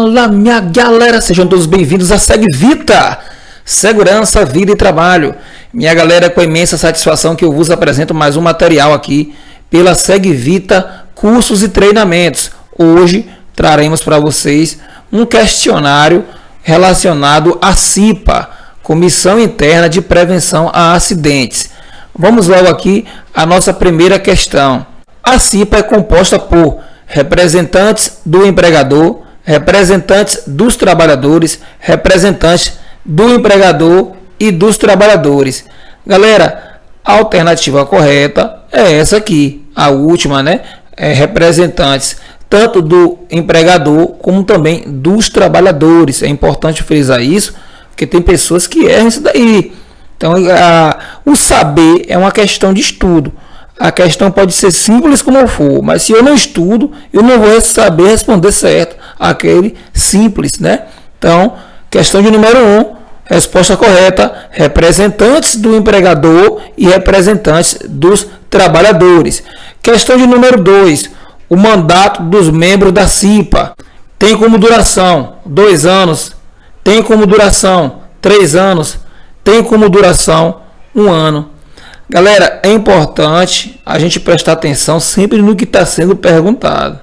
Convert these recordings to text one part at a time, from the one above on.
Fala, minha galera, sejam todos bem-vindos a SegVita, Segurança, Vida e Trabalho. Minha galera, com imensa satisfação que eu vos apresento mais um material aqui pela SegVita Cursos e Treinamentos. Hoje traremos para vocês um questionário relacionado à CIPA, Comissão Interna de Prevenção a Acidentes. Vamos logo aqui à nossa primeira questão. A CIPA é composta por representantes do empregador, representantes dos trabalhadores, representantes do empregador e dos trabalhadores. Galera, a alternativa correta é essa aqui, a última, né? Representantes tanto do empregador como também dos trabalhadores. É importante frisar isso, porque tem pessoas que erram isso daí. Então, o saber é uma questão de estudo. A questão pode ser simples como for, mas se eu não estudo, eu não vou saber responder certo aquele simples, né? Então, questão de número 1, resposta correta, representantes do empregador e representantes dos trabalhadores. Questão de número 2, o mandato dos membros da CIPA tem como duração 2 anos, tem como duração 3 anos, tem como duração 1 ano. Galera, é importante a gente prestar atenção sempre no que está sendo perguntado,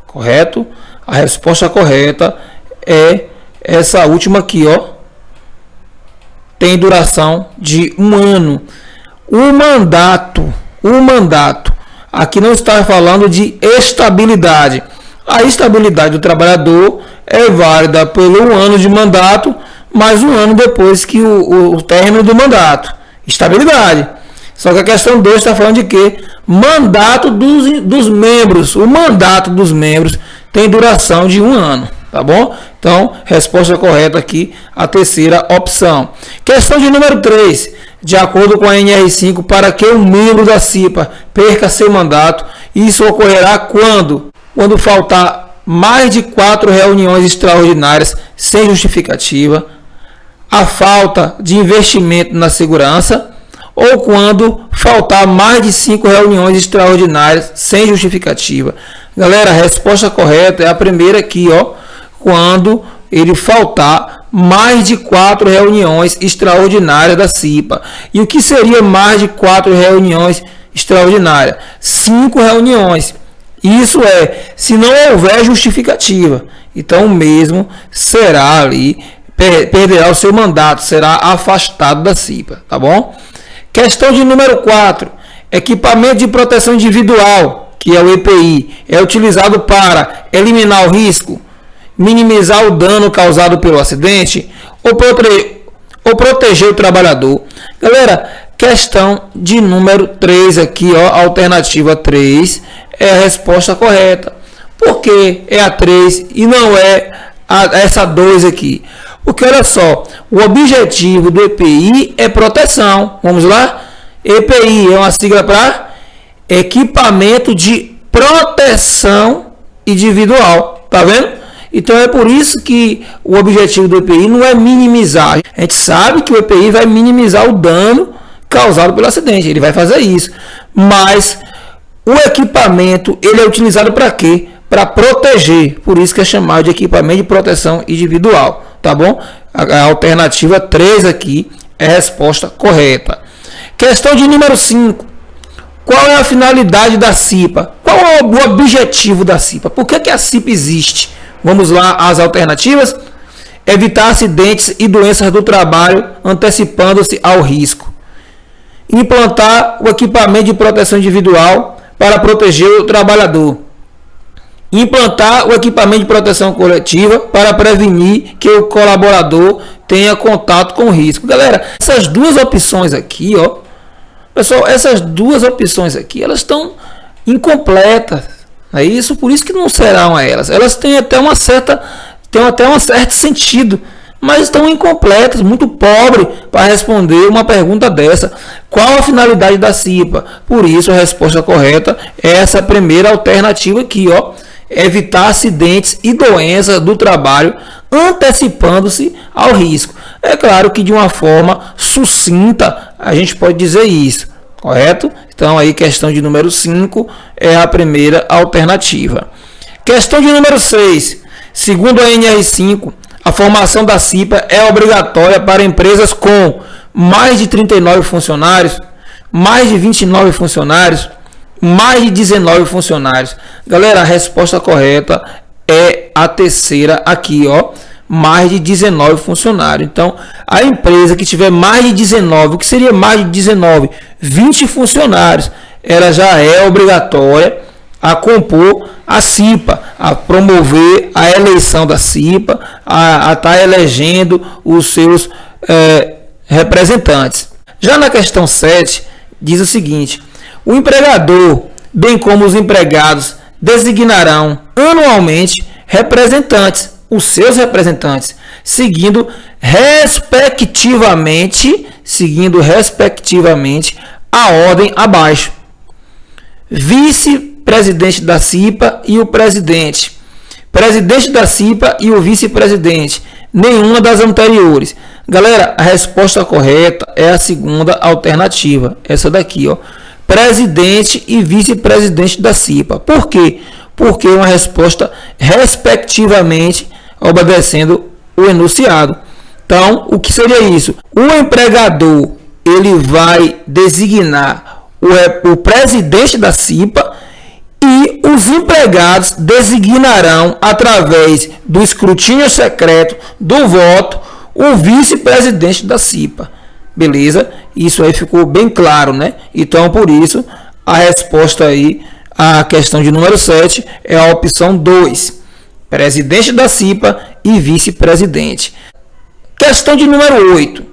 correto? A resposta correta é essa última aqui, ó. Tem duração de 1 ano. O mandato, aqui não está falando de estabilidade. A estabilidade do trabalhador é válida pelo 1 ano de mandato, mais 1 ano depois que o término do mandato. Estabilidade. Só que a questão 2 está falando de quê? Mandato dos membros. O mandato dos membros tem duração de 1 ano, tá bom? Então, resposta correta aqui, a terceira opção. Questão de número 3. De acordo com a NR5, para que um membro da CIPA perca seu mandato, isso ocorrerá quando? Quando faltar mais de 4 reuniões extraordinárias sem justificativa, a falta de investimento na segurança, ou quando faltar mais de 5 reuniões extraordinárias sem justificativa. Galera, a resposta correta é a primeira aqui, ó. Quando ele faltar mais de 4 reuniões extraordinárias da CIPA. E o que seria mais de 4 reuniões extraordinárias? 5 reuniões. Isso é, se não houver justificativa. Então, o mesmo será ali, perderá o seu mandato, será afastado da CIPA, tá bom? Questão de número 4. Equipamento de proteção individual, que é o EPI, é utilizado para eliminar o risco, minimizar o dano causado pelo acidente ou proteger o trabalhador. Galera, questão de número 3 aqui, ó, alternativa 3 é a resposta correta. Por que é a 3 e não é essa 2 aqui? Porque olha só, o objetivo do EPI é proteção. Vamos lá? EPI é uma sigla para equipamento de proteção individual. Tá vendo? Então é por isso que o objetivo do EPI não é minimizar. A gente sabe que o EPI vai minimizar o dano causado pelo acidente. Ele vai fazer isso. Mas o equipamento, ele é utilizado para quê? Para proteger. Por isso que é chamado de equipamento de proteção individual. Tá bom? A alternativa 3 aqui é a resposta correta. Questão de número 5. Qual é a finalidade da CIPA? Qual é o objetivo da CIPA? Por que a CIPA existe? Vamos lá às alternativas. Evitar acidentes e doenças do trabalho, antecipando-se ao risco. Implantar o equipamento de proteção individual para proteger o trabalhador. Implantar o equipamento de proteção coletiva para prevenir que o colaborador tenha contato com o risco. Galera, essas duas opções aqui, ó, pessoal, essas duas opções aqui, elas estão incompletas. É isso, por isso que não serão elas. Elas têm até um certo sentido, mas estão incompletas, muito pobre para responder uma pergunta dessa. Qual a finalidade da CIPA? Por isso a resposta correta é essa primeira alternativa aqui, ó. Evitar acidentes e doenças do trabalho, antecipando-se ao risco. É claro que de uma forma sucinta a gente pode dizer isso, correto? Então aí questão de número 5 é a primeira alternativa. Questão de número 6. Segundo a NR5, a formação da CIPA é obrigatória para empresas com mais de 39 funcionários, mais de 29 funcionários, mais de 19 funcionários. Galera, a resposta correta é a terceira aqui, ó. Mais de 19 funcionários. Então, a empresa que tiver mais de 19, o que seria mais de 19? 20 funcionários, ela já é obrigatória a compor a CIPA, a promover a eleição da CIPA, a estar elegendo os seus representantes. Já na questão 7, diz o seguinte: o empregador, bem como os empregados, designarão anualmente representantes, os seus representantes, seguindo respectivamente a ordem abaixo. Vice-presidente da CIPA e o presidente. Presidente da CIPA e o vice-presidente. Nenhuma das anteriores. Galera, a resposta correta é a segunda alternativa. Essa daqui, ó. Presidente e vice-presidente da CIPA. Por quê? Porque é uma resposta respectivamente, obedecendo o enunciado. Então, o que seria isso? O empregador, ele vai designar o presidente da CIPA e os empregados designarão, através do escrutínio secreto do voto, o vice-presidente da CIPA. Beleza? Isso aí ficou bem claro, né? Então, por isso, a resposta aí, a questão de número 7, é a opção 2. Presidente da CIPA e vice-presidente. Questão de número 8.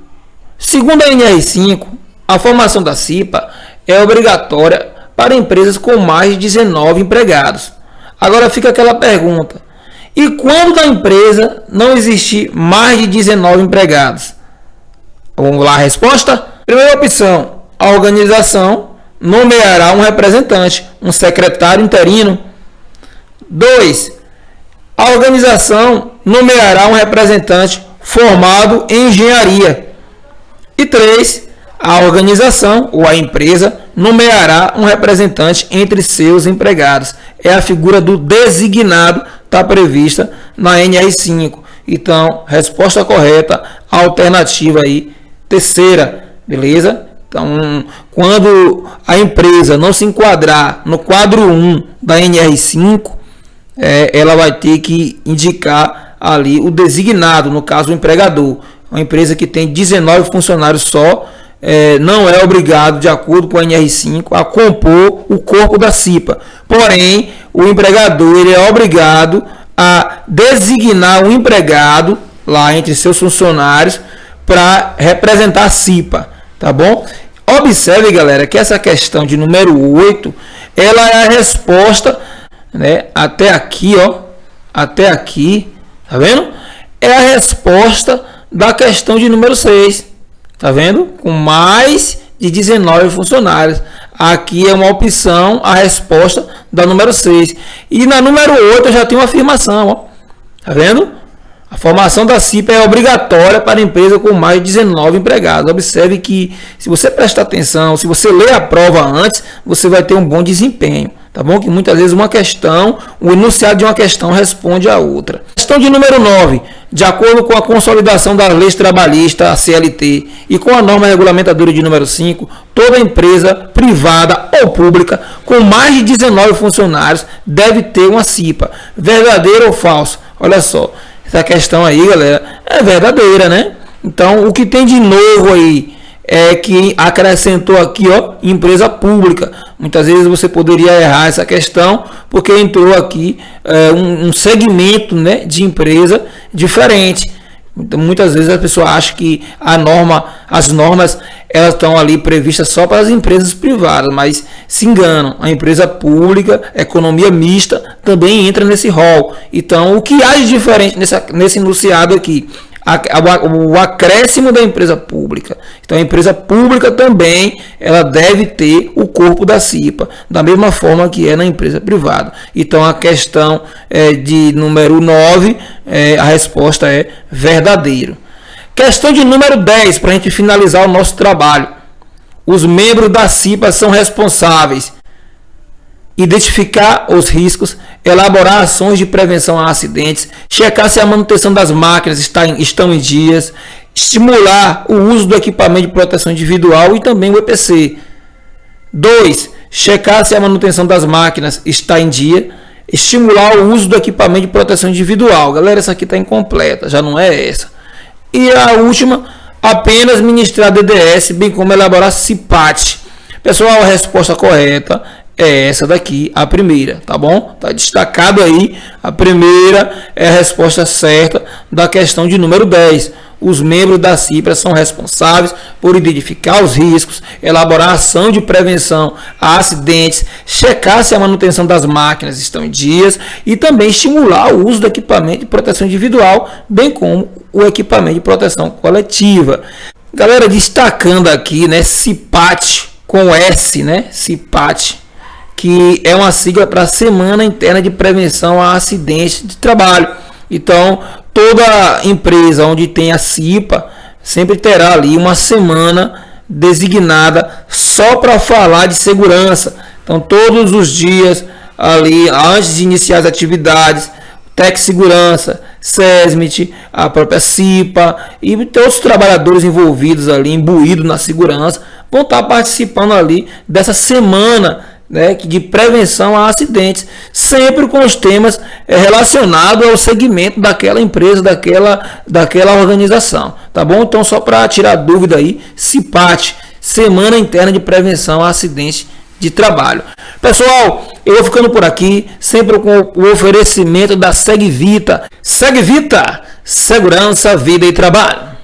Segundo a NR5, a formação da CIPA é obrigatória para empresas com mais de 19 empregados. Agora fica aquela pergunta: e quando na empresa não existir mais de 19 empregados? Vamos lá a resposta? Primeira opção: a organização nomeará um representante, um secretário interino. 2. A organização nomeará um representante formado em engenharia. E 3. A organização ou a empresa nomeará um representante entre seus empregados. É a figura do designado, está prevista na NR5. Então, resposta correta, alternativa aí, terceira, beleza? Então, quando a empresa não se enquadrar no quadro 1 da NR5, ela vai ter que indicar ali o designado, no caso o empregador. Uma empresa que tem 19 funcionários só, não é obrigado, de acordo com a NR5, a compor o corpo da CIPA. Porém, o empregador, ele é obrigado a designar um empregado lá entre seus funcionários para representar a CIPA, tá bom? Observe, galera, que essa questão de número 8, ela é a resposta, né, até aqui, ó, até aqui, tá vendo? É a resposta da questão de número 6, tá vendo? Com mais de 19 funcionários. Aqui é uma opção, a resposta da número 6. E na número 8 eu já tenho uma afirmação, ó. Tá vendo? A formação da CIPA é obrigatória para empresa com mais de 19 empregados. Observe que, se você prestar atenção, se você ler a prova antes, você vai ter um bom desempenho. Tá bom? Que muitas vezes uma questão, o enunciado de uma questão responde a outra. Questão de número 9. De acordo com a consolidação das leis trabalhistas, a CLT, e com a norma regulamentadora de número 5, toda empresa privada ou pública com mais de 19 funcionários deve ter uma CIPA. Verdadeiro ou falso? Olha só, essa questão aí, galera, é verdadeira, né? Então, o que tem de novo aí é que acrescentou aqui, ó, empresa pública. Muitas vezes você poderia errar essa questão, porque entrou aqui um segmento, né, de empresa diferente. Então, muitas vezes a pessoa acha que as normas elas estão ali previstas só para as empresas privadas, mas se enganam. A empresa pública, economia mista, também entra nesse rol. Então, o que há de diferente nesse enunciado aqui? O acréscimo da empresa pública. Então, a empresa pública também ela deve ter o corpo da CIPA, da mesma forma que é na empresa privada. Então, a questão de número 9, a resposta é verdadeiro. Questão de número 10, para a gente finalizar o nosso trabalho. Os membros da CIPA são responsáveis identificar os riscos, elaborar ações de prevenção a acidentes, checar se a manutenção das máquinas estão em dias, estimular o uso do equipamento de proteção individual e também o EPC. 2. Checar se a manutenção das máquinas está em dia, estimular o uso do equipamento de proteção individual. Galera, essa aqui está incompleta, já não é essa. E a última, apenas ministrar DDS, bem como elaborar CIPAT. Pessoal, a resposta correta é essa daqui, a primeira, tá bom? Tá destacado aí, a primeira é a resposta certa da questão de número 10. Os membros da CIPRA são responsáveis por identificar os riscos, elaborar ação de prevenção a acidentes, checar se a manutenção das máquinas estão em dias e também estimular o uso do equipamento de proteção individual, bem como o equipamento de proteção coletiva. Galera, destacando aqui, né, CIPAT com S, né, CIPAT, que é uma sigla para Semana Interna de Prevenção a Acidentes de Trabalho. Então, toda empresa onde tem a CIPA sempre terá ali uma semana designada só para falar de segurança. Então, todos os dias ali, antes de iniciar as atividades, Tec Segurança, SESMIT, a própria CIPA e todos os trabalhadores envolvidos ali, imbuídos na segurança, vão estar participando ali dessa semana, né, de prevenção a acidentes, sempre com os temas relacionados ao segmento daquela empresa, daquela organização, tá bom? Então, só para tirar dúvida aí, CIPAT, Semana Interna de Prevenção a Acidentes de Trabalho. Pessoal, eu vou ficando por aqui, sempre com o oferecimento da SegVita. SegVita, Segurança, Vida e Trabalho.